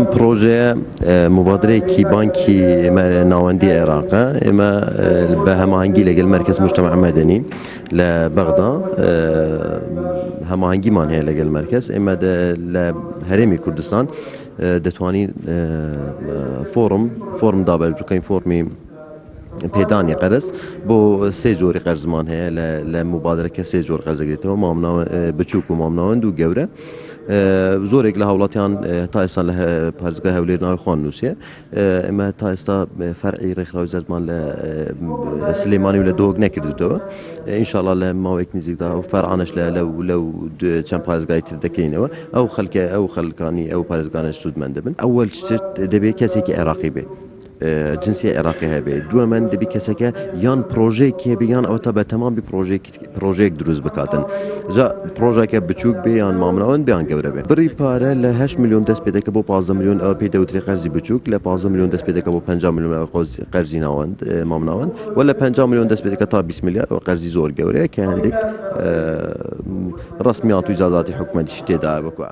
بروژه مبادره کی بانکی ناوندی عراق اما به هماهنگی لگل مرکز مجتمع مدنی لبغداد هماهنگی مان هي لگل مرکز اما لهرمی کردستان دتوانی فورم دابل بکن فورمی پیدانی قرض بو سه جوری قرضمان هي لمبادره که سه جور قرض گرفته مامنا بچوک و مامنا دو گوره زورك لهولاتيان تايسان له بارزگاه هوليرنا خانوسيه اما تايستا فرعي رخراج زمان سليماني ولا دوغ نكردو ان شاء الله لما ويك نزيك دا فرعنش لو چن بارزگاه تردكينو او خلكاني او بارزگانش سود مندبن اول شت دبي كسي كي عراقي بي جنسية عراقية هبه دو من دبي كسكه يان بروجي كي بيان او تبع تمام بروجي دروز بكاتن جا بروجي كي بچوك بيان مامناون بيان گوربه بري پاره ل 8 مليون دست بده که بو 15 مليون او بي دوتري قرضي بچوك ل 15 مليون دست بده که بو 50 مليون قرضي ناوند مامناون ولا 50 مليون دست بده که تا 20 مليار قرضي زور گوره که عندك رسميات و اجازات حكومه شتي دا بكوا